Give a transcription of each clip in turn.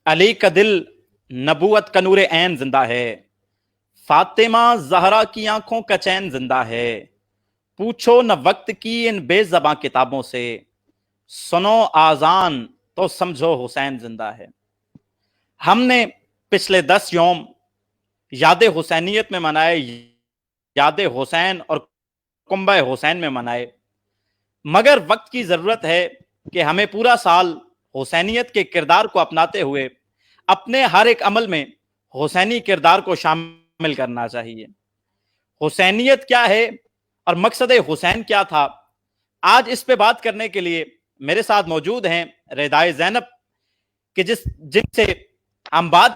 علی کا دل نبوت کا نور عین زندہ ہے، فاطمہ زہرا کی آنکھوں کا چین زندہ ہے، پوچھو نہ وقت کی ان بے زباں کتابوں سے، سنو آذان تو سمجھو حسین زندہ ہے۔ ہم نے پچھلے 10 یوم یاد حسینیت میں منائے، یاد حسین اور کنبہ حسین میں منائے، مگر وقت کی ضرورت ہے کہ ہمیں پورا سال حسینیت کے کردار کو اپناتے ہوئے اپنے ہر ایک عمل میں حسینی کردار کو شامل کرنا چاہیے۔ حسینیت کیا ہے اور مقصد حسین کیا تھا، آج اس پہ بات کرنے کے لیے میرے ساتھ موجود ہیں ردائے زینب کہ جن سے ہم بات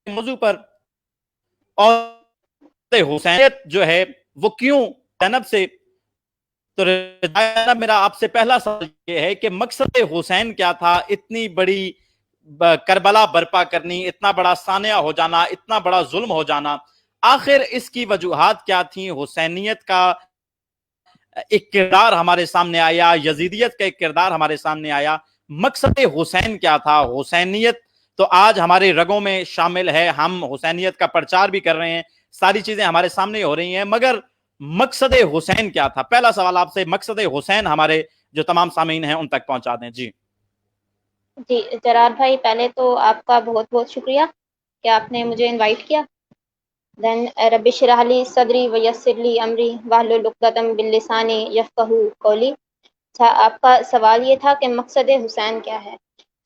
موضوع پر، اور حسینیت جو ہے وہ کیوں زینب سے، تو میرا آپ سے پہلا سوال یہ ہے کہ مقصد حسین کیا تھا، اتنی بڑی کربلا برپا کرنی، اتنا بڑا سانحہ ہو جانا، اتنا بڑا ظلم ہو جانا، آخر اس کی وجوہات کیا تھیں؟ حسینیت کا ایک کردار ہمارے سامنے آیا، یزیدیت کا ایک کردار ہمارے سامنے آیا، مقصد حسین کیا تھا؟ حسینیت تو آج ہمارے رگوں میں شامل ہے، ہم حسینیت کا پرچار بھی کر رہے ہیں، ساری چیزیں ہمارے سامنے ہو رہی ہیں، مگر مقصد حسین کیا تھا؟ پہلا سوال آپ سے، مقصد حسین ہمارے جو تمام سامعین ہیں ان تک پہنچا دیں۔ جی جی جرار بھائی، پہلے تو آپ کا بہت بہت شکریہ کہ آپ نے مجھے انوائٹ کیا۔ دین رب اشرح لی صدری ویسر لی امری واحلل عقدۃ من لسانی یفقہوا قولی۔ اچھا، آپ کا سوال یہ تھا کہ مقصد حسین کیا ہے؟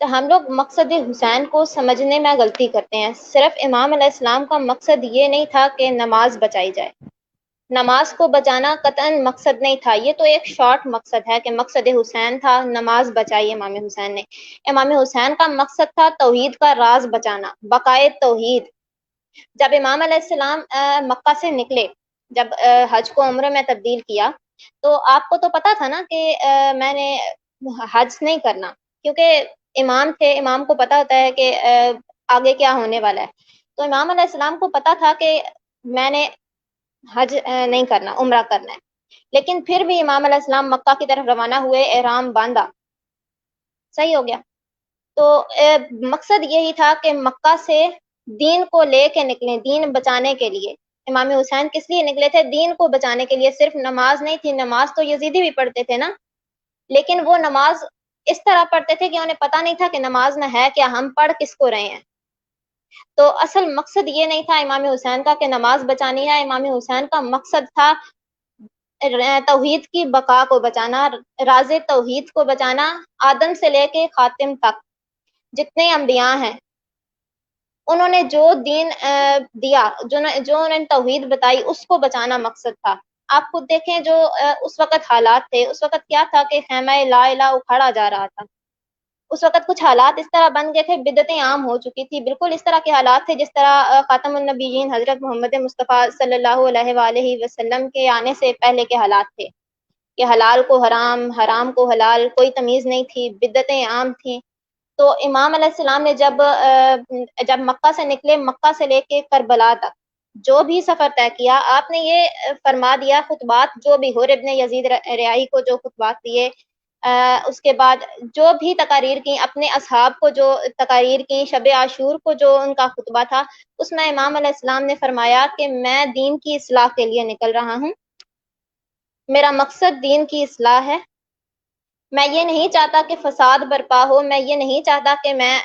تو ہم لوگ مقصد حسین کو سمجھنے میں غلطی کرتے ہیں۔ صرف امام علیہ السلام کا مقصد یہ نہیں تھا کہ نماز بچائی جائے، نماز کو بچانا قطعاً مقصد نہیں تھا، یہ تو ایک شارٹ مقصد ہے کہ مقصد حسین تھا نماز بچائی امام حسین نے۔ امام حسین کا مقصد تھا توحید کا راز بچانا، بقائے توحید۔ جب امام علیہ السلام مکہ سے نکلے، جب حج کو عمرے میں تبدیل کیا، تو آپ کو تو پتا تھا نا کہ میں نے حج نہیں کرنا، کیونکہ امام تھے، امام کو پتا ہوتا ہے کہ آگے کیا ہونے والا ہے۔ تو امام علیہ السلام کو پتا تھا کہ میں نے حج نہیں کرنا، عمرہ کرنا ہے، لیکن پھر بھی امام علیہ السلام مکہ کی طرف روانہ ہوئے، احرام باندھا، صحیح ہو گیا۔ تو مقصد یہی تھا کہ مکہ سے دین کو لے کے نکلیں، دین بچانے کے لیے۔ امام حسین کس لیے نکلے تھے؟ دین کو بچانے کے لیے۔ صرف نماز نہیں تھی، نماز تو یزیدی بھی پڑھتے تھے نا، لیکن وہ نماز اس طرح پڑھتے تھے کہ انہیں پتہ نہیں تھا کہ نماز میں ہے کیا، ہم پڑھ کس کو رہے ہیں۔ تو اصل مقصد یہ نہیں تھا امام حسین کا کہ نماز بچانی ہے، امام حسین کا مقصد تھا توحید کی بقا کو بچانا، راز توحید کو بچانا۔ آدم سے لے کے خاتم تک جتنے انبیاء ہیں، انہوں نے جو دین دیا، جو انہوں نے توحید بتائی، اس کو بچانا مقصد تھا۔ آپ خود دیکھیں جو اس وقت حالات تھے، اس وقت کیا تھا کہ خیمہ لا الہ اکھاڑا جا رہا تھا۔ اس وقت کچھ حالات اس طرح بن گئے تھے، بدعتیں عام ہو چکی تھی، بالکل اس طرح کے حالات تھے جس طرح خاتم النبیین حضرت محمد مصطفیٰ صلی اللہ علیہ وآلہ وسلم کے آنے سے پہلے کے حالات تھے، کہ حلال کو حرام، حرام کو حلال، کوئی تمیز نہیں تھی، بدعتیں عام تھیں۔ تو امام علیہ السلام نے جب مکہ سے نکلے، مکہ سے لے کے کربلا تک جو بھی سفر طے کیا، آپ نے یہ فرما دیا، خطبات جو بھی حر ابن یزید ریاحی کو جو خطبات دیے، اس کے بعد جو بھی تقاریر کی، اپنے اصحاب کو جو تقاریر کی، شب عاشور کو جو ان کا خطبہ تھا، اس میں امام علیہ السلام نے فرمایا کہ میں دین کی اصلاح کے لیے نکل رہا ہوں، میرا مقصد دین کی اصلاح ہے، میں یہ نہیں چاہتا کہ فساد برپا ہو، میں یہ نہیں چاہتا کہ میں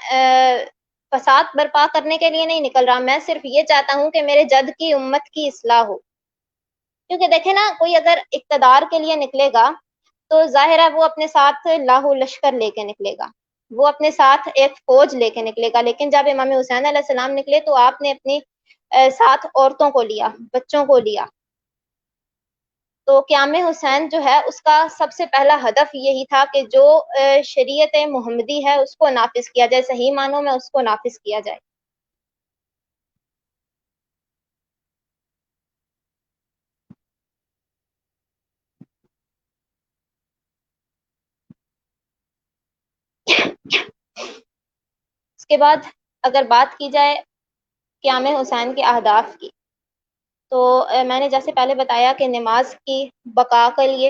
فساد برپا کرنے کے لیے نہیں نکل رہا، میں صرف یہ چاہتا ہوں کہ میرے جد کی امت کی اصلاح ہو۔ کیونکہ دیکھیں نا، کوئی اگر اقتدار کے لیے نکلے گا تو ظاہر ہے وہ اپنے ساتھ لاہو لشکر لے کے نکلے گا، وہ اپنے ساتھ ایک فوج لے کے نکلے گا، لیکن جب امام حسین علیہ السلام نکلے تو آپ نے اپنی ساتھ عورتوں کو لیا، بچوں کو لیا۔ تو قیام حسین جو ہے اس کا سب سے پہلا ہدف یہی تھا کہ جو شریعت محمدی ہے اس کو نافذ کیا جائے، صحیح معنوں میں اس کو نافذ کیا جائے۔ اس کے بعد اگر بات کی جائے قیام حسین کے اہداف کی، تو میں نے جیسے پہلے بتایا کہ نماز کی بقا کے لیے،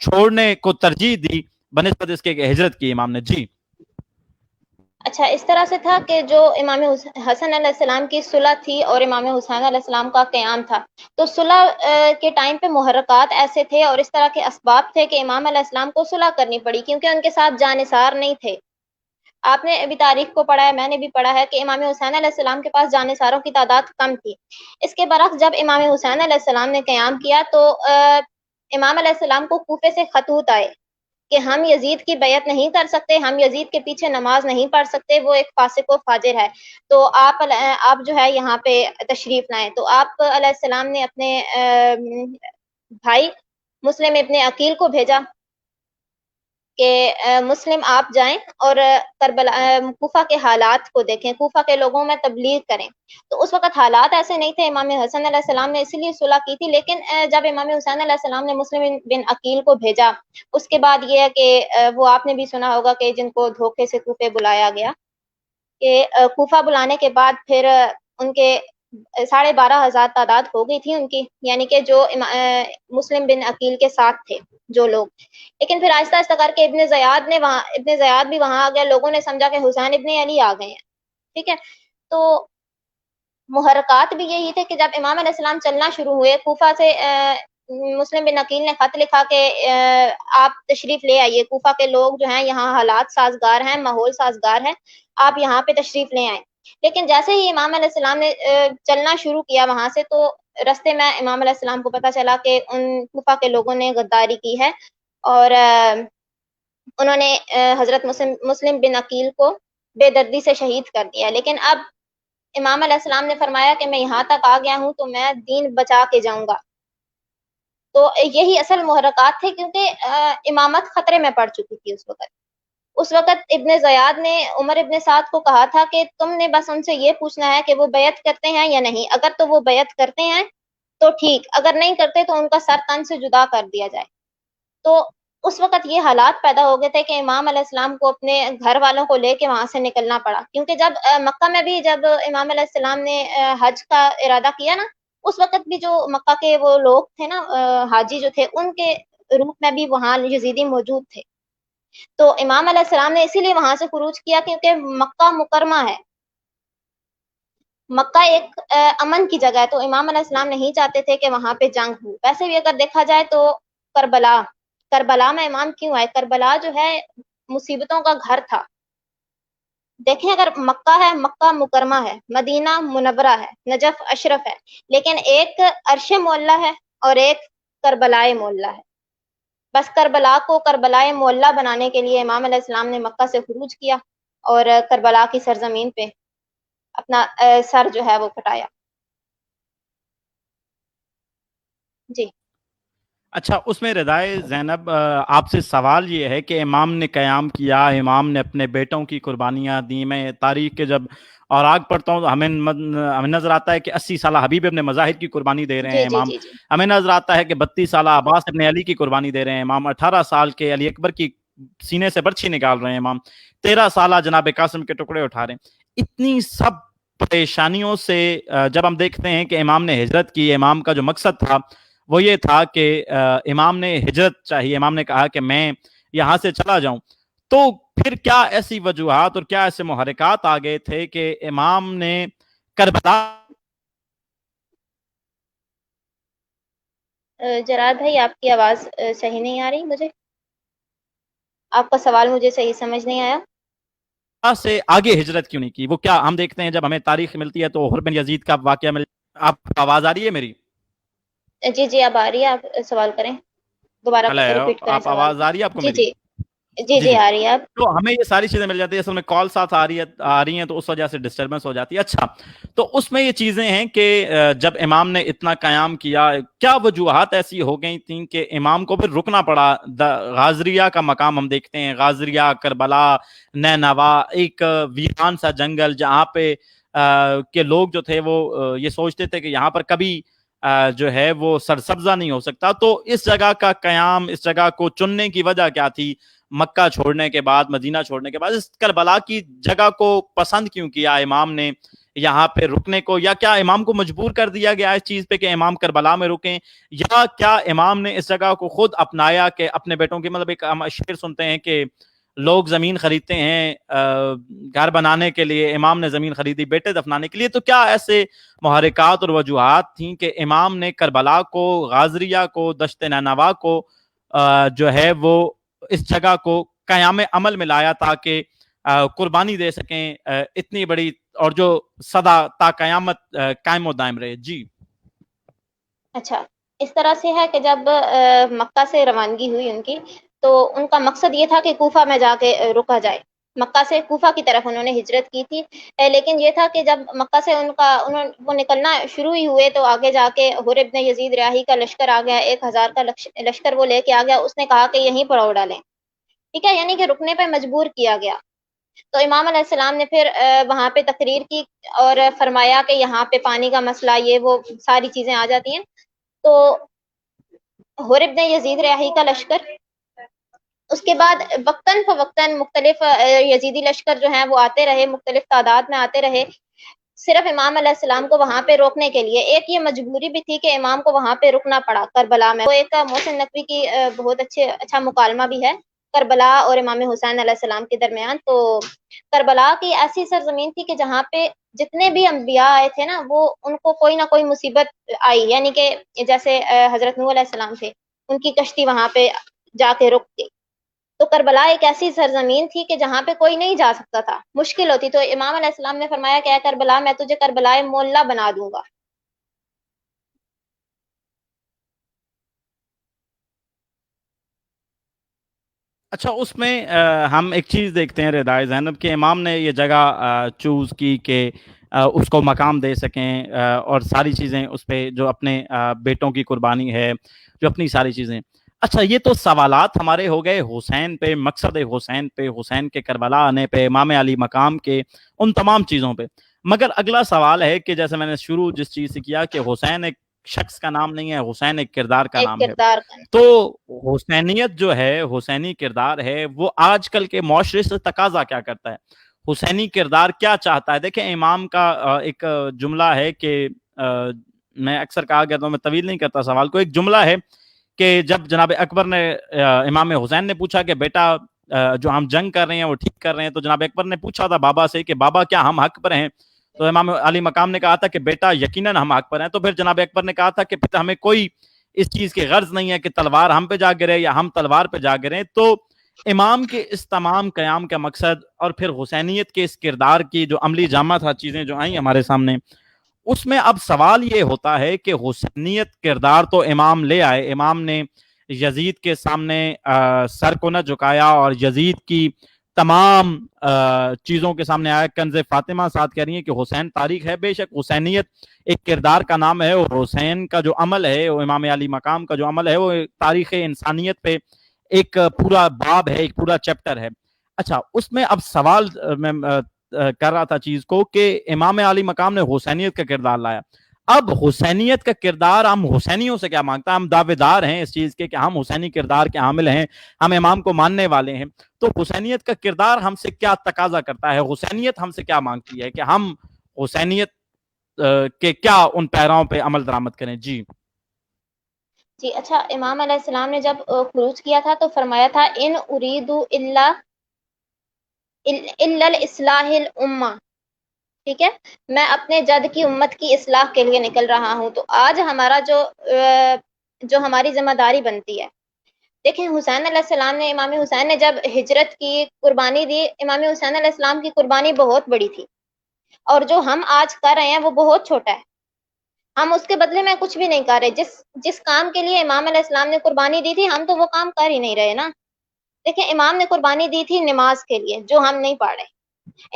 چھوڑنے کو ترجیح دی بنسبت اس کے کہ ہجرت کی امام نے. جی اچھا، اس طرح سے تھا کہ جو امام حسن علیہ السلام کی صلح تھی اور امام حسین علیہ السلام کا قیام تھا، تو صلح کے ٹائم پہ محرکات ایسے تھے اور اس طرح کے اسباب تھے کہ امام علیہ السلام کو صلح کرنی پڑی، کیونکہ ان کے ساتھ جانثار نہیں تھے. آپ نے ابھی تاریخ کو پڑھا ہے، میں نے بھی پڑھا ہے کہ امام حسین علیہ السلام کے پاس جانثاروں کی تعداد کم تھی. اس کے برعکس جب امام حسین علیہ السلام نے قیام کیا تو امام علیہ السلام کو کوفے سے خطوط آئے کہ ہم یزید کی بیعت نہیں کر سکتے، ہم یزید کے پیچھے نماز نہیں پڑھ سکتے، وہ ایک فاسق و فاجر ہے، تو آپ جو ہے یہاں پہ تشریف لائیں. تو آپ علیہ السلام نے اپنے بھائی مسلم ابن عقیل کو بھیجا کہ مسلم آپ جائیں اور کربلا کوفہ کے حالات کو دیکھیں، کوفہ کے لوگوں میں تبلیغ کریں. تو اس وقت حالات ایسے نہیں تھے، امام حسن علیہ السلام نے اسی لیے صلح کی تھی. لیکن جب امام حسین علیہ السلام نے مسلم بن عقیل کو بھیجا، اس کے بعد یہ ہے کہ وہ آپ نے بھی سنا ہوگا کہ جن کو دھوکے سے کوفے بلایا گیا، کہ کوفہ بلانے کے بعد پھر ان کے 12,500 تعداد ہو گئی تھی ان کی، یعنی کہ جو مسلم بن عقیل کے ساتھ تھے جو لوگ. لیکن پھر آہستہ آہستہ کر کے ابن زیاد بھی وہاں آ گیا، لوگوں نے سمجھا کہ حسین ابن علی آ گئے ہیں. ٹھیک ہے، تو محرکات بھی یہی تھے کہ جب امام علیہ السلام چلنا شروع ہوئے کوفہ سے، مسلم بن عقیل نے خط لکھا کہ آپ تشریف لے آئیے، کوفہ کے لوگ جو ہیں یہاں حالات سازگار ہیں، ماحول سازگار ہے، آپ یہاں پہ تشریف لے آئیں. لیکن جیسے ہی امام علیہ السلام نے چلنا شروع کیا وہاں سے، تو رستے میں امام علیہ السلام کو پتہ چلا کہ ان کوفہ کے لوگوں نے غداری کی ہے اور انہوں نے حضرت مسلم بن عقیل کو بے دردی سے شہید کر دیا. لیکن اب امام علیہ السلام نے فرمایا کہ میں یہاں تک آ گیا ہوں تو میں دین بچا کے جاؤں گا. تو یہی اصل محرکات تھے، کیونکہ امامت خطرے میں پڑ چکی تھی اس وقت ابن زیاد نے عمر ابن سعد کو کہا تھا کہ تم نے بس ان سے یہ پوچھنا ہے کہ وہ بیعت کرتے ہیں یا نہیں، اگر تو وہ بیعت کرتے ہیں تو ٹھیک، اگر نہیں کرتے تو ان کا سر تن سے جدا کر دیا جائے. تو اس وقت یہ حالات پیدا ہو گئے تھے کہ امام علیہ السلام کو اپنے گھر والوں کو لے کے وہاں سے نکلنا پڑا، کیونکہ جب مکہ میں بھی جب امام علیہ السلام نے حج کا ارادہ کیا نا، اس وقت بھی جو مکہ کے وہ لوگ تھے نا، حاجی جو تھے، ان کے روپ میں بھی وہاں یزیدی موجود تھے. تو امام علیہ السلام نے اسی لیے وہاں سے خروج کیا، کیونکہ مکہ مکرمہ ہے، مکہ ایک امن کی جگہ ہے، تو امام علیہ السلام نہیں چاہتے تھے کہ وہاں پہ جنگ ہو. ویسے بھی اگر دیکھا جائے تو کربلا میں امام کیوں آئے؟ کربلا جو ہے مصیبتوں کا گھر تھا. دیکھیں، اگر مکہ ہے، مکہ مکرمہ ہے، مدینہ منورہ ہے، نجف اشرف ہے، لیکن ایک عرش معلیٰ ہے اور ایک کربلائے معلیٰ ہے. بس کربلا کو کربلائے معلیٰ بنانے کے لیے امام علیہ السلام نے مکہ سے خروج کیا اور کربلا کی سرزمین پہ اپنا سر جو ہے وہ کٹایا. جی اچھا، اس میں رضائے زینب آپ سے سوال یہ ہے کہ امام نے قیام کیا، امام نے اپنے بیٹوں کی قربانیاں دی. میں تاریخ کے جب اوراق پڑھتا ہوں تو ہمیں نظر آتا ہے کہ 80 سالہ حبیب ابن مظاہر کی قربانی دے رہے جی ہیں جی امام. جی جی ہمیں نظر آتا ہے کہ 32 سالہ عباس ابن علی کی قربانی دے رہے ہیں امام. 18 سال کے علی اکبر کی سینے سے برچھی نکال رہے ہیں امام. 13 سالہ جناب قاسم کے ٹکڑے اٹھا رہے ہیں. اتنی سب پریشانیوں سے جب ہم دیکھتے ہیں کہ امام نے ہجرت کی، امام کا جو مقصد تھا وہ یہ تھا کہ امام نے ہجرت چاہیے، امام نے کہا کہ میں یہاں سے چلا جاؤں، تو پھر کیا ایسی وجوہات اور کیا ایسے محرکات آ گئے تھے کہ امام نے کربلا؟ جراد بھائی، آپ کی آواز صحیح نہیں آ رہی، مجھے آپ کا سوال مجھے صحیح سمجھ نہیں آیا. سے آگے ہجرت کیوں نہیں کی؟ وہ کیا ہم دیکھتے ہیں جب ہمیں تاریخ ملتی ہے تو حر بن یزید کا واقعہ آپ کو آواز آ رہی ہے میری؟ جی جی اب آ رہی ہے، آپ سوال کریں، دوبارہ ہلو، ریپیٹ کریں آپ سوال آواز کو. آ رہی ہے آپ کو جی میری؟ جی جی جی جی جی. آ رہی ہے. آپ تو ہمیں یہ ساری چیزیں مل جاتی ہیں، اصل میں کال ساتھ آ رہی ہیں تو اس وجہ سے ڈسٹربنس ہو جاتی ہے. اچھا، تو اس میں یہ چیزیں ہیں کہ جب امام نے اتنا قیام کیا، کیا وجوہات ایسی ہو گئی تھیں کہ امام کو پھر رکنا پڑا؟ غازریہ کا مقام ہم دیکھتے ہیں، غازریہ، کربلا، نینوا، ایک ویران سا جنگل جہاں پہ کہ لوگ جو تھے وہ یہ سوچتے تھے کہ یہاں پر کبھی جو ہے وہ سرسبزہ نہیں ہو سکتا. تو اس جگہ کا قیام، اس جگہ کو چننے کی وجہ کیا تھی؟ مکہ چھوڑنے کے بعد، مدینہ چھوڑنے کے بعد اس کربلا کی جگہ کو پسند کیوں کیا امام نے؟ یہاں پہ رکنے کو, یا کیا امام کو مجبور کر دیا گیا اس چیز پہ کہ امام کربلا میں رکیں, یا کیا امام نے اس جگہ کو خود اپنایا کہ اپنے بیٹوں کی, مطلب ایک ہم شعر سنتے ہیں کہ لوگ زمین خریدتے ہیں گھر بنانے کے لیے, امام نے زمین خریدی بیٹے دفنانے کے لیے, تو کیا ایسے محرکات اور وجوہات تھیں کہ امام نے کربلا کو, غازریہ کو, دشت نینوا کو جو ہے وہ اس جگہ کو قیام عمل میں لایا تاکہ قربانی دے سکیں اتنی بڑی, اور جو سدا تا قیامت قائم و دائم رہے؟ جی اچھا, اس طرح سے ہے کہ جب مکہ سے روانگی ہوئی ان کی, تو ان کا مقصد یہ تھا کہ کوفہ میں جا کے رکا جائے. مکہ سے کوفہ کی طرف انہوں نے ہجرت کی تھی, لیکن یہ تھا کہ جب مکہ سے وہ نکلنا شروع ہی ہوئے تو آگے جا کے حر ابن یزید ریاحی کا لشکر آ گیا, 1000 کا لشکر وہ لے کے آ گیا. اس نے کہا کہ یہیں پر ڈالیں, ٹھیک ہے, یعنی کہ رکنے پہ مجبور کیا گیا. تو امام علیہ السلام نے پھر وہاں پہ تقریر کی اور فرمایا کہ یہاں پہ پانی کا مسئلہ, یہ وہ ساری چیزیں آ جاتی ہیں. تو حر ابن یزید ریاحی کا لشکر, اس کے بعد وقتاً فوقتاً مختلف یزیدی لشکر جو ہیں وہ آتے رہے, مختلف تعداد میں آتے رہے, صرف امام علیہ السلام کو وہاں پہ روکنے کے لیے. ایک یہ مجبوری بھی تھی کہ امام کو وہاں پہ رکنا پڑا کربلا میں. وہ ایک محسن نقوی کی بہت اچھا مکالمہ بھی ہے کربلا اور امام حسین علیہ السلام کے درمیان. تو کربلا کی ایسی سرزمین تھی کہ جہاں پہ جتنے بھی انبیاء آئے تھے نا, وہ ان کو کوئی نہ کوئی مصیبت آئی, یعنی کہ جیسے حضرت نوح علیہ السلام تھے, ان کی کشتی وہاں پہ جا کے رک گئی. تو کربلا ایک ایسی سرزمین تھی کہ جہاں پہ کوئی نہیں جا سکتا تھا, مشکل ہوتی. تو امام علیہ السلام نے فرمایا کہ اے کربلا, میں تجھے کربلا مولا بنا دوں گا. اچھا, اس میں ہم ایک چیز دیکھتے ہیں ردائے زینب کہ امام نے یہ جگہ چوز کی کہ اس کو مقام دے سکیں, اور ساری چیزیں اس پہ جو اپنے بیٹوں کی قربانی ہے, جو اپنی ساری چیزیں. اچھا, یہ تو سوالات ہمارے ہو گئے حسین پہ, مقصد حسین پہ, حسین کے کربلا آنے پہ, امام علی مقام کے, ان تمام چیزوں پہ. مگر اگلا سوال ہے کہ جیسے میں نے شروع جس چیز سے کیا کہ حسین ایک شخص کا نام نہیں ہے, حسین ایک کردار کا ایک نام ہے. کردار کا. تو حسینیت جو ہے, حسینی کردار ہے, وہ آج کل کے معاشرے سے تقاضا کیا کرتا ہے؟ حسینی کردار کیا چاہتا ہے؟ دیکھیں, امام کا ایک جملہ ہے کہ میں اکثر کہا گیا تو میں طویل نہیں کرتا سوال کو, ایک جملہ ہے کہ جب جناب اکبر نے امام حسین نے پوچھا کہ بیٹا جو ہم جنگ کر رہے ہیں وہ ٹھیک کر رہے ہیں, تو جناب اکبر نے پوچھا تھا بابا سے کہ بابا کیا ہم حق پر ہیں؟ تو امام علی مقام نے کہا تھا کہ بیٹا یقیناً ہم حق پر ہیں. تو پھر جناب اکبر نے کہا تھا کہ ہمیں کوئی اس چیز کی غرض نہیں ہے کہ تلوار ہم پہ جا گرے یا ہم تلوار پہ جا گرے. تو امام کے اس تمام قیام کا مقصد, اور پھر حسینیت کے اس کردار کی جو عملی جامہ تھا, چیزیں جو آئیں ہمارے سامنے, اس میں اب سوال یہ ہوتا ہے کہ حسینیت کردار تو امام لے آئے, امام نے یزید کے سامنے سر کو نہ جھکایا اور یزید کی تمام چیزوں کے سامنے آیا. کنز فاطمہ ساتھ کہہ رہی ہیں کہ حسین تاریخ ہے, بے شک حسینیت ایک کردار کا نام ہے, اور حسین کا جو عمل ہے, وہ امام علی مقام کا جو عمل ہے, وہ تاریخ انسانیت پہ ایک پورا باب ہے, ایک پورا چیپٹر ہے. اچھا, اس میں اب سوال میں کر رہا تھا چیز کو کہ امام علی مقام نے حسینیت کا کردار لایا. اب حسینیت کا کردار ہم حسینیوں سے کیا مانگتا ہے؟ ہم دعوے دار ہیں اس چیز کے کہ ہم حسینی کردار کے حامل ہیں, ہم امام کو ماننے والے ہیں. تو حسینیت کا کردار ہم سے کیا تقاضا کرتا ہے؟ حسینیت ہم سے کیا مانگتی ہے کہ ہم حسینیت کے کیا ان پیراؤں پہ عمل درآمد کریں؟ جی جی اچھا, امام علیہ السلام نے جب خروج کیا تھا تو فرمایا تھا ان اريد الا الاصلاح الامه, ٹھیک ہے, میں اپنے جد کی امت کی اصلاح کے لیے نکل رہا ہوں. تو آج ہمارا جو ہماری ذمہ داری بنتی ہے, دیکھیں حسین علیہ السلام نے, امام حسین نے جب ہجرت کی, قربانی دی, امام حسین علیہ السلام کی قربانی بہت بڑی تھی, اور جو ہم آج کر رہے ہیں وہ بہت چھوٹا ہے. ہم اس کے بدلے میں کچھ بھی نہیں کر رہے. جس کام کے لیے امام علیہ السلام نے قربانی دی تھی, ہم تو وہ کام کر ہی نہیں رہے نا. دیکھیں, امام نے قربانی دی تھی نماز کے لیے, جو ہم نہیں پڑھ رہے.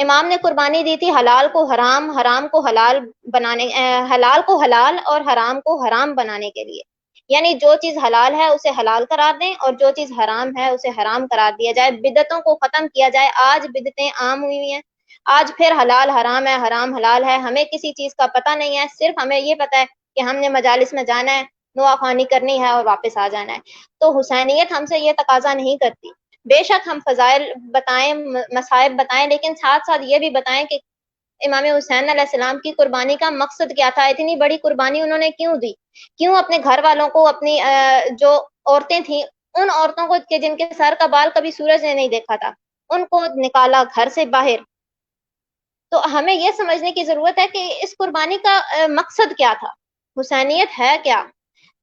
امام نے قربانی دی تھی حلال کو حرام, حرام کو حلال بنانے, حلال کو حلال اور حرام کو حرام بنانے کے لیے. یعنی جو چیز حلال ہے اسے حلال قرار دیں, اور جو چیز حرام ہے اسے حرام قرار دیا جائے. بدعتوں کو ختم کیا جائے. آج بدعتیں عام ہوئی ہیں, آج پھر حلال حرام ہے, حرام حلال ہے. ہمیں کسی چیز کا پتہ نہیں ہے, صرف ہمیں یہ پتہ ہے کہ ہم نے مجالس میں جانا ہے, نوا خوانی کرنی ہے اور واپس آ جانا ہے. تو حسینیت ہم سے یہ تقاضا نہیں کرتی. بے شک ہم فضائل بتائیں, مصائب بتائیں, لیکن ساتھ ساتھ یہ بھی بتائیں کہ امام حسین علیہ السلام کی قربانی کا مقصد کیا تھا، اتنی بڑی قربانی انہوں نے کیوں دی، کیوں اپنے گھر والوں کو، اپنی جو عورتیں تھیں ان عورتوں کو کہ جن کے سر کا بال کبھی سورج نے نہیں دیکھا تھا ان کو نکالا گھر سے باہر. تو ہمیں یہ سمجھنے کی ضرورت ہے کہ اس قربانی کا مقصد کیا تھا، حسینیت ہے کیا.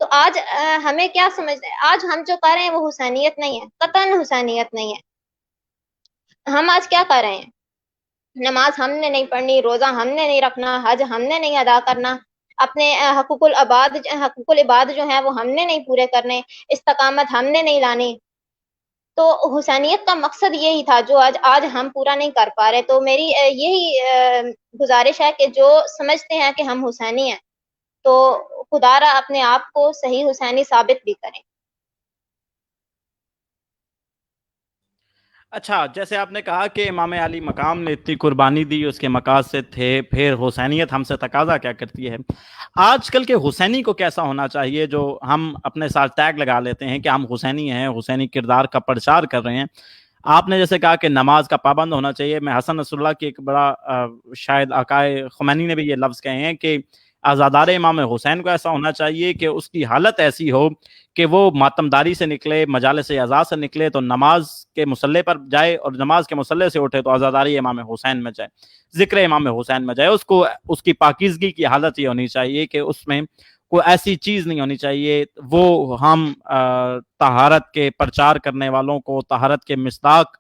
تو آج ہمیں کیا سمجھ، آج ہم جو کر رہے ہیں وہ حسینیت نہیں ہے، قطعاً حسینیت نہیں ہے. ہم آج کیا کر رہے ہیں، نماز ہم نے نہیں پڑھنی، روزہ ہم نے نہیں رکھنا، حج ہم نے نہیں ادا کرنا، اپنے حقوق العباد جو ہیں وہ ہم نے نہیں پورے کرنے، استقامت ہم نے نہیں لانی. تو حسینیت کا مقصد یہی تھا جو آج ہم پورا نہیں کر پا رہے. تو میری یہی گزارش ہے کہ جو سمجھتے ہیں کہ ہم حسینی ہیں تو خدا را اپنے آپ کو صحیح حسینی ثابت بھی کریں. اچھا، جیسے آپ نے کہا کہ امام علی مقام نے اتنی قربانی دی، اس کے مقاصد تھے، پھر حسینیت ہم سے تقاضا کیا کرتی ہے. آج کل کے حسینی کو کیسا ہونا چاہیے جو ہم اپنے ساتھ ٹیگ لگا لیتے ہیں کہ ہم حسینی ہیں، حسینی کردار کا پرچار کر رہے ہیں. آپ نے جیسے کہا کہ نماز کا پابند ہونا چاہیے. میں حسن نصر اللہ کی ایک بڑا شاید آقائے خمینی نے بھی یہ لفظ کہے ہیں کہ عزادار امام حسین کو ایسا ہونا چاہیے کہ اس کی حالت ایسی ہو کہ وہ ماتمداری سے نکلے، مجالس عزا سے نکلے تو نماز کے مصلے پر جائے، اور نماز کے مصلے سے اٹھے تو عزاداری امام حسین میں جائے، ذکر امام حسین میں جائے. اس کی پاکیزگی کی حالت یہ ہونی چاہیے کہ اس میں کوئی ایسی چیز نہیں ہونی چاہیے. وہ ہم طہارت کے پرچار کرنے والوں کو طہارت کے مصداق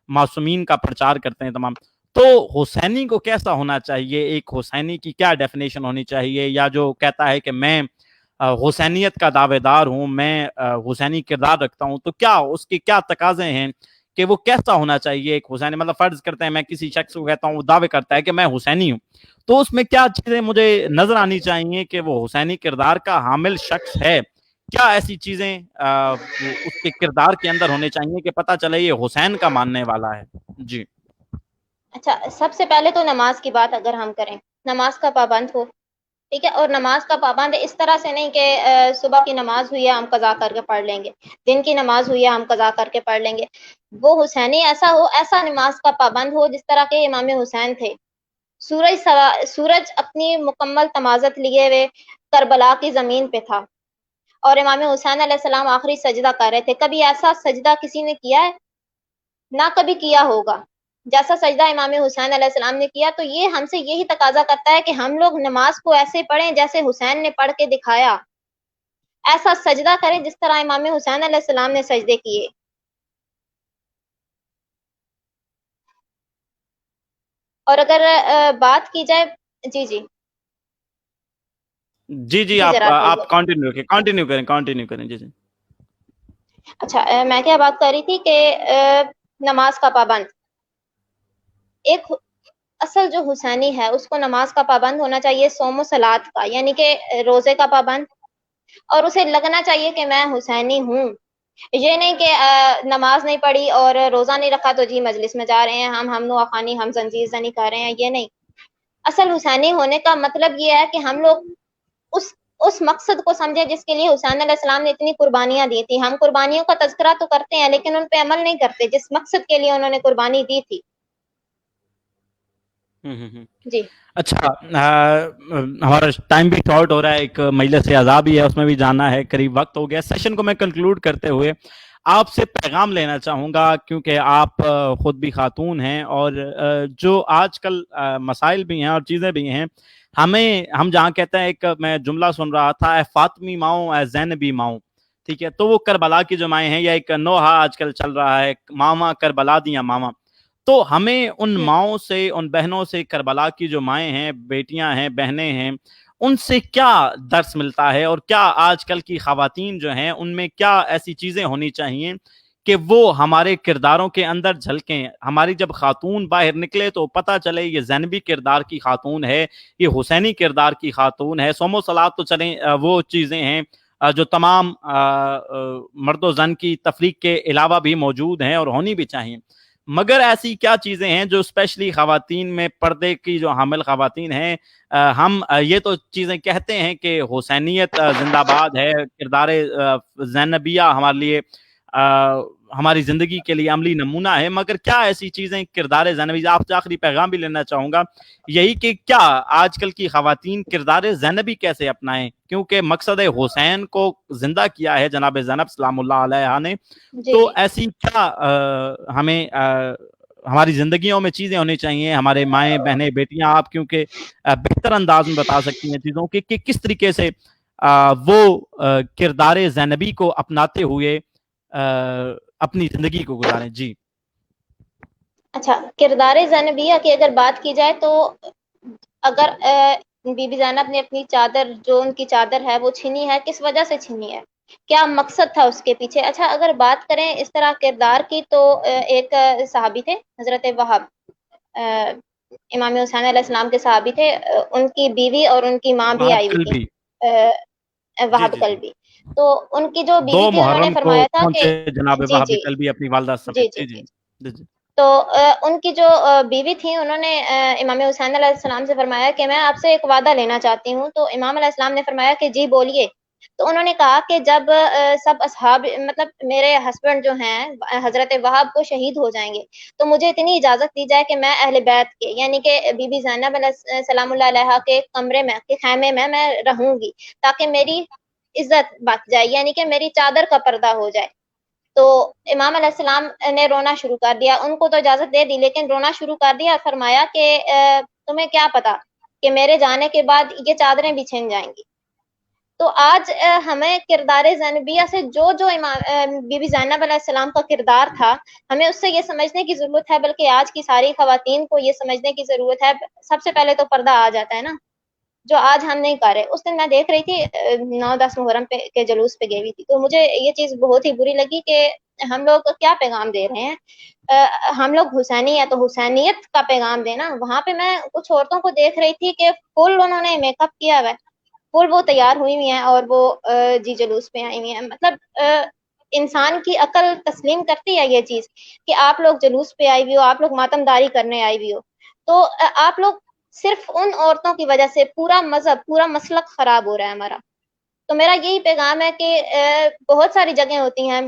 معصومین کا پرچار کرتے ہیں تمام. تو حسینی کو کیسا ہونا چاہیے، ایک حسینی کی کیا ڈیفینیشن ہونی چاہیے، یا جو کہتا ہے کہ میں حسینیت کا دعوے دار ہوں، میں حسینی کردار رکھتا ہوں، تو کیا اس کے کیا تقاضے ہیں کہ وہ کیسا ہونا چاہیے ایک حسینی. مطلب فرض کرتے ہیں میں کسی شخص کو کہتا ہوں، وہ دعوے کرتا ہے کہ میں حسینی ہوں، تو اس میں کیا چیزیں مجھے نظر آنی چاہیے کہ وہ حسینی کردار کا حامل شخص ہے. کیا ایسی چیزیں اس کے کردار کے اندر ہونے چاہیے کہ پتہ چلے یہ حسین کا ماننے والا ہے. جی اچھا، سب سے پہلے تو نماز کی بات اگر ہم کریں، نماز کا پابند ہو، ٹھیک ہے. اور نماز کا پابند اس طرح سے نہیں کہ صبح کی نماز ہوئی ہے ہم قضا کر کے پڑھ لیں گے، دن کی نماز ہوئی ہے ہم قضا کر کے پڑھ لیں گے. وہ حسینی ایسا ہو، ایسا نماز کا پابند ہو جس طرح کے امام حسین تھے. سورج اپنی مکمل تمازت لیے ہوئے کربلا کی زمین پہ تھا اور امام حسین علیہ السلام آخری سجدہ کر رہے تھے. کبھی ایسا سجدہ کسی نے کیا ہے؟ نہ کبھی کیا ہوگا جیسا سجدہ امام حسین علیہ السلام نے کیا. تو یہ ہم سے یہی تقاضا کرتا ہے کہ ہم لوگ نماز کو ایسے پڑھیں جیسے حسین نے پڑھ کے دکھایا، ایسا سجدہ کریں جس طرح امام حسین علیہ السلام نے سجدے کیے. اور اگر بات کی جائے، جی جی جی جی ذرا آپ کنٹینیو کریں. جی جی. اچھا، میں کیا بات کر رہی تھی کہ نماز کا پابند، ایک اصل جو حسینی ہے اس کو نماز کا پابند ہونا چاہیے، صوم و صلات کا، یعنی کہ روزے کا پابند، اور اسے لگنا چاہیے کہ میں حسینی ہوں. یہ نہیں کہ نماز نہیں پڑھی اور روزہ نہیں رکھا تو جی مجلس میں جا رہے ہیں ہم نوخانی، ہم زنجیر زنی کر رہے ہیں. یہ نہیں. اصل حسینی ہونے کا مطلب یہ ہے کہ ہم لوگ اس مقصد کو سمجھے جس کے لیے حسین علیہ السلام نے اتنی قربانیاں دی تھی. ہم قربانیوں کا تذکرہ تو کرتے ہیں لیکن ان پہ عمل نہیں کرتے جس مقصد کے لیے انہوں نے قربانی دی تھی. جی اچھا، ہمارا ٹائم بھی شارٹ ہو رہا ہے، ایک مجلس اعزا بھی ہے اس میں بھی جانا ہے، قریب وقت ہو گیا. سیشن کو میں کنکلوڈ کرتے ہوئے آپ سے پیغام لینا چاہوں گا، کیونکہ آپ خود بھی خاتون ہیں اور جو آج کل مسائل بھی ہیں اور چیزیں بھی ہیں، ہم جہاں کہتے ہیں، ایک میں جملہ سن رہا تھا، اے فاطمی ماؤں اے زینبی ماؤں، ٹھیک ہے، تو وہ کربلا کی جو مائیں ہیں، یا ایک نوحہ آج کل چل رہا ہے، ماما کربلا دیاں ماما. تو ہمیں ان ماؤں سے، ان بہنوں سے، کربلا کی جو مائیں ہیں، بیٹیاں ہیں، بہنیں ہیں، ان سے کیا درس ملتا ہے، اور کیا آج کل کی خواتین جو ہیں ان میں کیا ایسی چیزیں ہونی چاہیے کہ وہ ہمارے کرداروں کے اندر جھلکیں. ہماری جب خاتون باہر نکلے تو پتہ چلے یہ زینبی کردار کی خاتون ہے، یہ حسینی کردار کی خاتون ہے. صوم و صلات تو چلیں وہ چیزیں ہیں جو تمام مرد و زن کی تفریق کے علاوہ بھی موجود ہیں اور ہونی بھی چاہیے، مگر ایسی کیا چیزیں ہیں جو اسپیشلی خواتین میں، پردے کی جو حامل خواتین ہیں، ہم یہ تو چیزیں کہتے ہیں کہ حسینیت زندہ باد ہے، کردار زینبیہ ہمارے لیے ہماری زندگی کے لیے عملی نمونہ ہے، مگر کیا ایسی چیزیں کردار زینبی، آپ سے آخری پیغام بھی لینا چاہوں گا یہی کہ کیا آج کل کی خواتین کردار زینبی کیسے اپنائیں، کیونکہ مقصد حسین کو زندہ کیا ہے جناب زینب سلام اللہ علیہا نے، جی تو جی ایسی کیا ہمیں ہماری زندگیوں میں چیزیں ہونی چاہیے، ہمارے مائیں بہنیں بیٹیاں آپ کیونکہ بہتر انداز میں بتا سکتی ہیں چیزوں کی کہ کس طریقے سے وہ کردار زینبی کو اپناتے ہوئے اپنی زندگی کو گزاریں. جی اچھا، کردار زینبیہ کی اگر بات کی جائے تو اگر بی بی زینب نے اپنی چادر، جو ان کی چادر ہے وہ چھینی ہے، کس وجہ سے چھینی ہے، کیا مقصد تھا اس کے پیچھے؟ اچھا، اگر بات کریں اس طرح کردار کی تو ایک صحابی تھے حضرت وہب، امام حسین علیہ السلام کے صحابی تھے، ان کی بیوی اور ان کی ماں بھی وہاب آئی ہوئی تھی، قلبی. جی وہب جی جی قلبی. تو ان کی جو بیوی 2 تھی انہوں نے محرم کو فرمایا تھا کہ پہنچے جناب جی وہاب جی قلبی اپنی والدہ جی سمیت. جی جی جی جی جی جی تو ان کی جو بیوی تھی انہوں نے امام حسین علیہ السلام سے فرمایا کہ میں آپ سے ایک وعدہ لینا چاہتی ہوں. تو امام علیہ السلام نے فرمایا کہ جی بولیے. تو انہوں نے کہا کہ جب سب اصحاب، مطلب میرے ہسبینڈ جو ہیں حضرت وہاب کو شہید ہو جائیں گے تو مجھے اتنی اجازت دی جائے کہ میں اہل بیت کے، یعنی کہ بی بی زینب علیہ سلام اللہ علیہا کے کمرے میں، کے خیمے میں رہوں گی تاکہ میری عزت بچ جائے، یعنی کہ میری چادر کا پردہ ہو جائے. تو امام علیہ السلام نے رونا شروع کر دیا. ان کو تو اجازت دے دی لیکن رونا شروع کر دیا. فرمایا کہ تمہیں کیا پتا کہ میرے جانے کے بعد یہ چادریں بھی چھن جائیں گی. تو آج ہمیں کردار زینبیہ سے جو بی بی زینب علیہ السلام کا کردار تھا، ہمیں اس سے یہ سمجھنے کی ضرورت ہے، بلکہ آج کی ساری خواتین کو یہ سمجھنے کی ضرورت ہے. سب سے پہلے تو پردہ آ جاتا ہے نا، جو آج ہم نہیں کر رہے. اس دن میں دیکھ رہی تھی 9-10 محرم کے جلوس پہ گئی ہوئی تھی، تو مجھے یہ چیز بہت ہی بری لگی کہ ہم لوگ کیا پیغام دے رہے ہیں. ہم لوگ حسینی ہے تو حسینیت کا پیغام دینا. وہاں پہ میں کچھ عورتوں کو دیکھ رہی تھی کہ فل انہوں نے میک اپ کیا ہوا ہے، فل وہ تیار ہوئی ہوئی ہیں اور وہ جی جلوس پہ آئی ہوئی ہیں. مطلب انسان کی عقل تسلیم کرتی ہے یہ چیز کہ آپ لوگ جلوس پہ آئی ہوئی ہو، آپ لوگ ماتم داری کرنے آئی ہوئی ہو، تو آپ لوگ صرف ان عورتوں کی وجہ سے پورا مذہب، پورا مسلک خراب ہو رہا ہے ہمارا. تو میرا یہی پیغام ہے کہ بہت ساری جگہیں ہوتی ہیں،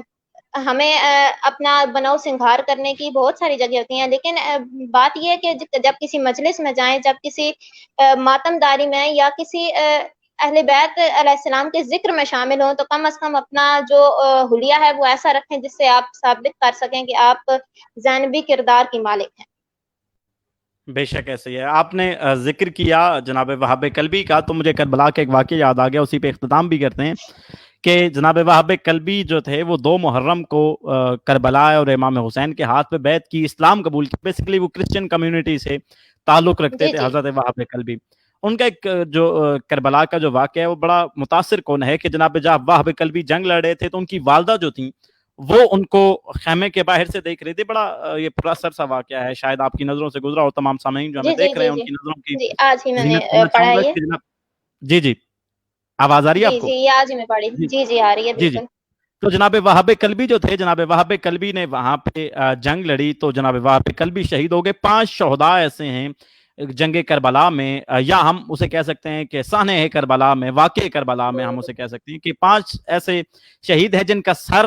ہمیں اپنا بناؤ سنگھار کرنے کی بہت ساری جگہ ہوتی ہیں، لیکن بات یہ ہے کہ جب کسی مجلس میں جائیں، جب کسی ماتم داری میں یا کسی اہل بیت علیہ السلام کے ذکر میں شامل ہوں تو کم از کم اپنا جو حلیہ ہے وہ ایسا رکھیں جس سے آپ ثابت کر سکیں کہ آپ زینبی کردار کی مالک ہیں. بے شک ایسے ہی ہے. آپ نے ذکر کیا جناب وہاب قلبی کا، تو مجھے کربلا کا ایک واقعہ یاد آ گیا، اسی پہ اختتام بھی کرتے ہیں کہ جناب وہاب قلبی جو تھے وہ 2 محرم کو کربلا اور امام حسین کے ہاتھ پہ بیعت کی، اسلام قبول کی. بیسیکلی وہ کرسچن کمیونٹی سے تعلق رکھتے جی تھے جی حضرت وہاب قلبی. ان کا ایک جو کربلا کا جو واقعہ ہے وہ بڑا متاثر کن ہے کہ جناب جب وہاب قلبی جنگ لڑ رہے تھے تو ان کی والدہ جو تھیں وہ ان کو خیمے کے باہر سے دیکھ رہی تھی. بڑا یہ پراسر سا واقعہ ہے، شاید آپ کی نظروں سے گزرا ہو. تمام سامعین جو ہمیں جی جی دیکھ رہے جی ہیں ان جی کی نظروں کی جی آج ہی میں نے زینت کرنا پڑھا چاہوں ہے گا یہ. کہ جناب. جی جی آواز آ رہی ہے جی آپ کو؟ جی یہ آج ہی میں پڑھی. جی جی جی آ رہی ہے جی جی بالکل. تو جناب وہاب قلبی جو تھے، جناب وہاب قلبی نے وہاں پہ جنگ لڑی تو جناب وہاب قلبی شہید ہو گئے. 5 شہداء ایسے ہیں جنگ کربلا میں، یا ہم اسے کہہ سکتے ہیں کہ سانحہ کربلا میں، واقع کربلا میں ہم اسے کہہ سکتے ہیں کہ 5 ایسے شہید ہیں جن کا سر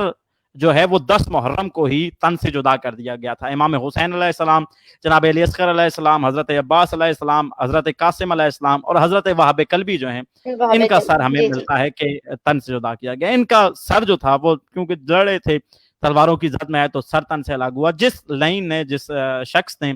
جو ہے وہ 10 محرم کو ہی تن سے جدا کر دیا گیا تھا. امام حسین علیہ السلام، جناب علی اصغر علیہ السلام، حضرت عباس علیہ السلام، حضرت قاسم علیہ السلام اور حضرت وہاب قلبی جو ہیں وہاں ان پہ کا سر ہمیں جی جی ملتا ہے کہ تن سے جدا کیا گیا. ان کا سر جو تھا وہ کیونکہ لڑے تھے تلواروں کی زد میں آئے تو سر تن سے الگ ہوا. جس لائن نے، جس شخص نے،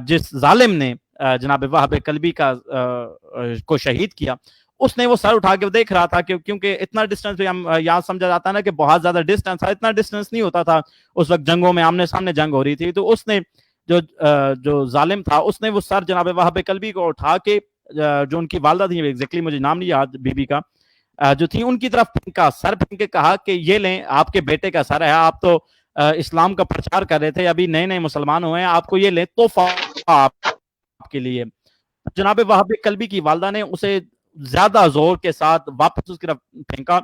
جس ظالم نے جناب وہاب قلبی کو شہید کیا، اس نے وہ سر اٹھا کے دیکھ رہا تھا کہ کیونکہ اتنا ڈسٹینس بھی ہم یہاں سمجھا جاتا ہے نا کہ بہت زیادہ ڈسٹینس تھا، اتنا ڈسٹینس نہیں ہوتا تھا اس وقت جنگوں میں، آمنے سامنے جنگ ہو رہی تھی. تو اس نے جو ظالم تھا اس نے وہ سر جناب وہاب قلبی کو اٹھا کے جو ان کی والدہ تھی، ایگزیکٹلی مجھے نام نہیں یاد بی بی کا، جو تھی ان کی طرف پھینکا، سر پھینک کے کہا کہ یہ لیں آپ کے بیٹے کا سر ہے، آپ تو اسلام کا پرچار کر رہے تھے، ابھی نئے نئے مسلمان ہوئے ہیں، آپ کو یہ لیں تحفہ آپ کے لیے. جناب وہاب قلبی کی والدہ نے اسے زیادہ زور کے ساتھ واپس اس کی طرف پھینکا،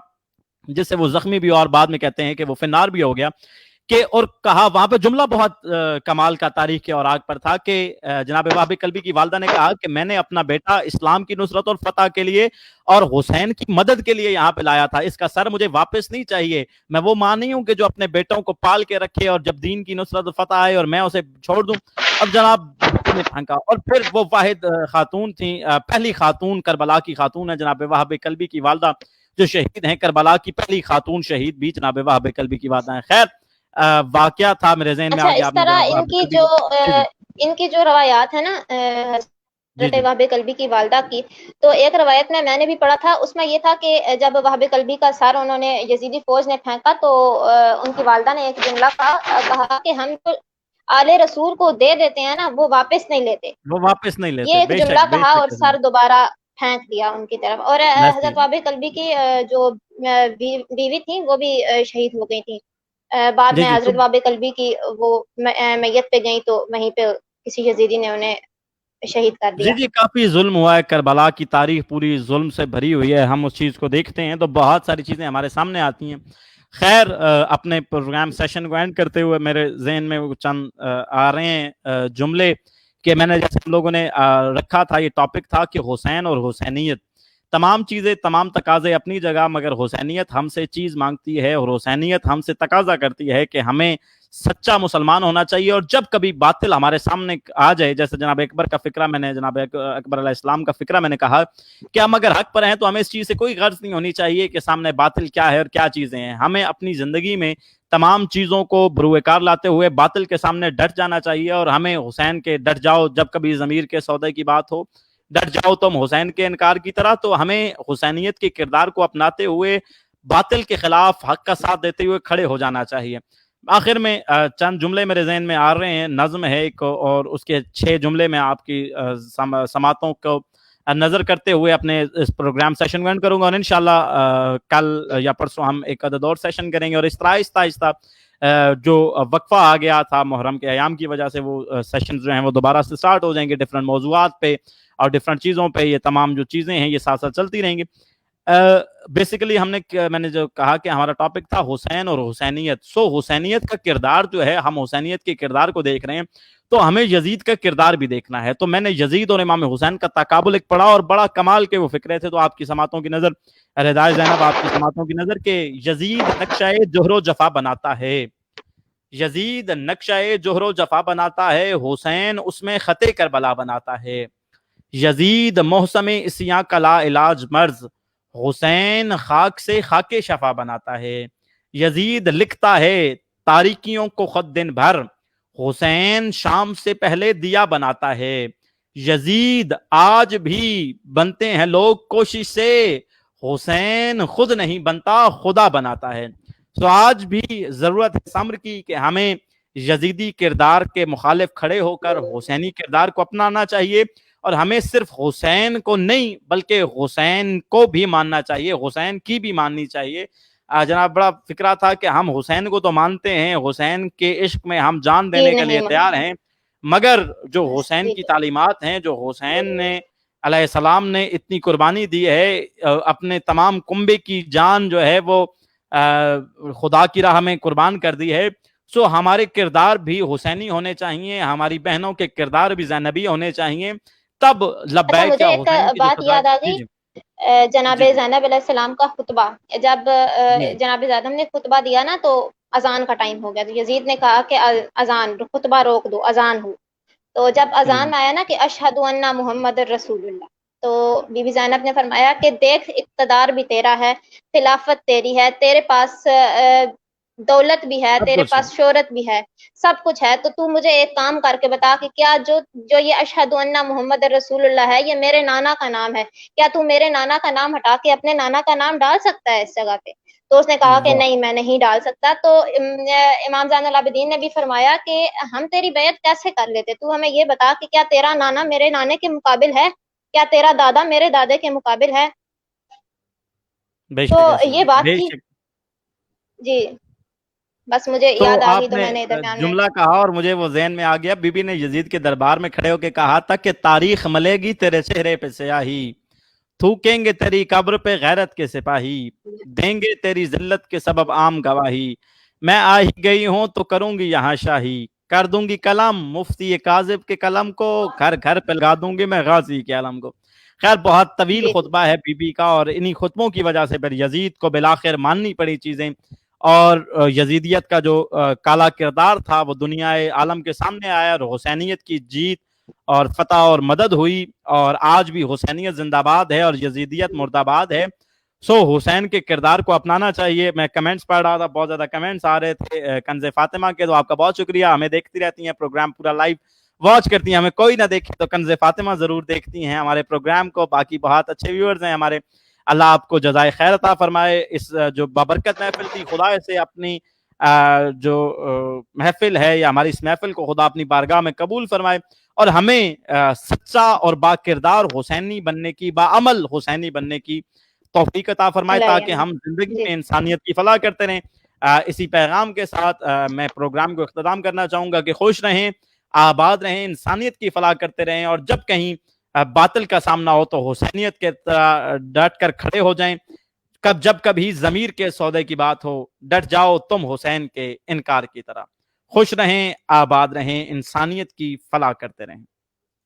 جس سے وہ زخمی بھی اور بعد میں کہتے ہیں کہ وہ فنار بھی ہو گیا. کہ اور کہا وہاں پہ جملہ بہت کمال کا تاریخ کے اوراق پر تھا کہ جناب وہاب کلبی کی والدہ نے کہا کہ میں نے اپنا بیٹا اسلام کی نصرت اور فتح کے لیے اور حسین کی مدد کے لیے یہاں پہ لایا تھا، اس کا سر مجھے واپس نہیں چاہیے، میں وہ ماں نہیں ہوں کہ جو اپنے بیٹوں کو پال کے رکھے اور جب دین کی نصرت اور فتح آئے اور میں اسے چھوڑ دوں۔ اب جناب نے پھینکا، اور پھر وہ واحد خاتون تھیں، پہلی خاتون کربلا کی خاتون ہے جناب وہاب کلبی کی والدہ جو شہید ہیں، کربلا کی پہلی خاتون شہید بھی جناب وہاب کلبی کی والدہ ہیں۔ خیر واقعہ تھا میرے ذہن میں اچھا، آ گیا، اس آپ نے طرح جناب ان کی جو روایات ہے نا حضرت وہاب کلبی کی والدہ کی، تو ایک روایت میں نے بھی پڑھا تھا، اس میں یہ تھا کہ جب وہاب کلبی کا سر انہوں نے یزیدی فوج نے پھینکا تو ان کی والدہ نے ایک جملہ کہا کہ ہم تو آل رسول کو دے دیتے ہیں نا، وہ واپس نہیں لیتے، وہ واپس نہیں لیتے، یہ ایک بے جملہ شک بے کہا اور شک سر دوبارہ پھینک دیا ان کی طرف۔ اور حضرت وہاب کلبی کی جو بیوی تھی وہ بھی شہید ہو گئی تھی، بعد جی میں جی تو حضرت وہاب کلبی کی وہ میت پہ گئی تو وہیں پہ کسی یزیدی نے انہیں شہید کر جی دیا۔ جی کافی ظلم ہوا ہے، کربلا کی تاریخ پوری ظلم سے بھری ہوئی ہے، ہم اس چیز کو دیکھتے ہیں تو بہت ساری چیزیں ہمارے سامنے آتی ہیں۔ خیر اپنے پروگرام سیشن کو اینڈ کرتے ہوئے میرے ذہن میں چند آ رہے ہیں جملے کہ میں نے جیسے ہم لوگوں نے رکھا تھا، یہ ٹاپک تھا کہ حسین اور حسینیت، تمام چیزیں تمام تقاضے اپنی جگہ، مگر حسینیت ہم سے چیز مانگتی ہے اور حسینیت ہم سے تقاضا کرتی ہے کہ ہمیں سچا مسلمان ہونا چاہیے، اور جب کبھی باطل ہمارے سامنے آ جائے، جیسے جناب اکبر کا فکرہ میں نے، جناب اکبر علیہ السلام کا فکرہ میں نے کہا کہ ہم اگر حق پر ہیں تو ہمیں اس چیز سے کوئی غرض نہیں ہونی چاہیے کہ سامنے باطل کیا ہے اور کیا چیزیں ہیں، ہمیں اپنی زندگی میں تمام چیزوں کو بروئے کار لاتے ہوئے باطل کے سامنے ڈٹ جانا چاہیے، اور ہمیں حسین کے ڈٹ جاؤ، جب کبھی ضمیر کے سودے کی بات ہو ڈٹ جاؤ تم حسین کے انکار کی طرح، تو ہمیں حسینیت کے کردار کو اپناتے ہوئے باطل کے خلاف حق کا ساتھ دیتے ہوئے کھڑے ہو جانا چاہیے۔ آخر میں چند جملے میرے ذہن میں آ رہے ہیں، نظم ہے ایک، اور اس کے 6 جملے میں آپ کی سماعتوں کو نظر کرتے ہوئے اپنے اس پروگرام سیشن کو اینڈ کروں گا، اور انشاءاللہ کل یا پرسوں ہم ایک عدد اور سیشن کریں گے، اور اس طرح آہستہ آہستہ جو وقفہ آ گیا تھا محرم کے ایام کی وجہ سے، وہ سیشنز جو ہیں وہ دوبارہ سے سٹارٹ ہو جائیں گے، ڈفرنٹ موضوعات پہ اور ڈفرنٹ چیزوں پہ، یہ تمام جو چیزیں ہیں یہ ساتھ ساتھ چلتی رہیں گی۔ بیسیکلی میں نے جو کہا کہ ہمارا ٹاپک تھا حسین اور حسینیت، حسینیت کا کردار جو ہے، ہم حسینیت کے کردار کو دیکھ رہے ہیں تو ہمیں یزید کا کردار بھی دیکھنا ہے، تو میں نے یزید اور امام حسین کا تقابل ایک پڑھا، اور بڑا کمال کے وہ فکرے تھے، تو آپ کی سماعتوں کی نظر، رضا زینب آپ کی سماعتوں کی نظر، کہ یزید نقشہ جوہر و جفا بناتا ہے، یزید نقشہ جوہر و جفا بناتا ہے، حسین اس میں خط کربلا بناتا ہے، یزید موسم اسیاں کا لا علاج مرض، حسین خاک سے خاک شفا بناتا ہے، یزید لکھتا ہے تاریکیوں کو خود دن بھر، حسین شام سے پہلے دیا بناتا ہے، یزید آج بھی بنتے ہیں لوگ کوشش سے، حسین خود نہیں بنتا خدا بناتا ہے۔ تو آج بھی ضرورت ہے سمر کی کہ ہمیں یزیدی کردار کے مخالف کھڑے ہو کر حسینی کردار کو اپنانا چاہیے، اور ہمیں صرف حسین کو نہیں بلکہ حسین کو بھی ماننا چاہیے، حسین کی بھی ماننی چاہیے۔ جناب بڑا فکرہ تھا کہ ہم حسین کو تو مانتے ہیں، حسین کے عشق میں ہم جان دینے کے لیے تیار ہیں، مگر جو حسین کی تعلیمات ہیں، جو حسین نے علیہ السلام نے اتنی قربانی دی ہے، اپنے تمام کنبے کی جان جو ہے وہ خدا کی راہ میں قربان کر دی ہے، سو ہمارے کردار بھی حسینی ہونے چاہیے، ہماری بہنوں کے کردار بھی زینبی ہونے چاہیے، تب لبیک مجھے یا ایک حسین کی جو بات صدا یاد آ جی گئی، جی جناب جی زینب علیہ السلام کا خطبہ، جب جی جناب زینب نے خطبہ دیا نا تو اذان کا ٹائم ہو گیا، تو یزید نے کہا کہ اذان خطبہ روک دو، اذان ہو، تو جب جی اذان آیا نا کہ اشہد ان محمد رسول اللہ، تو بی بی زینب نے فرمایا کہ دیکھ اقتدار بھی تیرا ہے، خلافت تیری ہے، تیرے پاس دولت بھی ہے، سب تیرے کچھ پاس شہرت بھی ہے، سب کچھ ہے، تو تو مجھے ایک کام کر کے بتا کہ کیا جو یہ اشہد ان محمد رسول اللہ ہے، یہ میرے نانا کا نام ہے، کیا تو میرے نانا کا نام ہٹا کے اپنے نانا کا نام ڈال سکتا ہے اس جگہ پہ؟ تو اس نے کہا کہ واہ نہیں، میں نہیں ڈال سکتا۔ تو امام زین العابدین نے بھی فرمایا کہ ہم تیری بیعت کیسے کر لیتے، تو ہمیں یہ بتا کہ کیا تیرا نانا میرے نانے کے مقابل ہے، کیا تیرا دادا میرے دادے کے مقابل ہے؟ بے تو شک ایسے یہ بات بے تھی شک۔ جی، بس مجھے تو یاد آ گئی آپ تو نے میں نے درمیان میں۔ جملہ کہا اور مجھے وہ ذہن میں آ گیا، بی بی نے یزید کے دربار میں کھڑے ہو کے کہا تھا کہ تاریخ ملے گی تیرے چہرے پہ سیاہی، تھوکیں گے تیری قبر پہ غیرت کے سپاہی، دیں گے تیری ذلت کے سبب عام گواہی، میں آ ہی گئی ہوں تو کروں گی یہاں شاہی, کر دوں گی کلم مفتی کاذب کے قلم کو, گھر گھر پہ لگا دوں گی میں غازی کے علم کو. خیر بہت طویل جی جی خطبہ ہے بی بی کا, اور انہی خطبوں کی وجہ سے پھر یزید کو بالآخر ماننی پڑی چیزیں, اور یزیدیت کا جو کالا کردار تھا وہ دنیا عالم کے سامنے آیا, اور حسینیت کی جیت اور فتح اور مدد ہوئی, اور آج بھی حسینیت زندہ باد ہے اور یزیدیت مردہ باد ہے. سو حسین کے کردار کو اپنانا چاہیے. میں کمنٹس پڑھ رہا تھا, بہت زیادہ کمنٹس آ رہے تھے کنز فاطمہ کے, تو آپ کا بہت شکریہ. ہمیں دیکھتی رہتی ہیں پروگرام پورا لائیو واچ کرتی ہیں, ہمیں کوئی نہ دیکھے تو کنز فاطمہ ضرور دیکھتی ہیں ہمارے پروگرام کو. باقی بہت اچھے ویورز ہیں ہمارے, اللہ آپ کو جزائے خیر عطا فرمائے. اس جو بابرکت محفل تھی, خدا سے اپنی جو محفل ہے یا ہماری اس محفل کو خدا اپنی بارگاہ میں قبول فرمائے, اور ہمیں سچا اور با کردار حسینی بننے کی, باعمل حسینی بننے کی توفیق عطا فرمائے, اللہ تاکہ یعنی ہم زندگی جی میں انسانیت کی فلاح کرتے رہیں. اسی پیغام کے ساتھ میں پروگرام کو اختتام کرنا چاہوں گا کہ خوش رہیں, آباد رہیں, انسانیت کی فلاح کرتے رہیں, اور جب کہیں باطل کا سامنا ہو تو حسینیت کے ڈٹ کر کھڑے ہو جائیں. جب کبھی ضمیر کے سودے کی بات ہو, ڈٹ جاؤ تم حسین کے انکار کی طرح. خوش رہیں, آباد رہیں, انسانیت کی فلاح کرتے رہیں.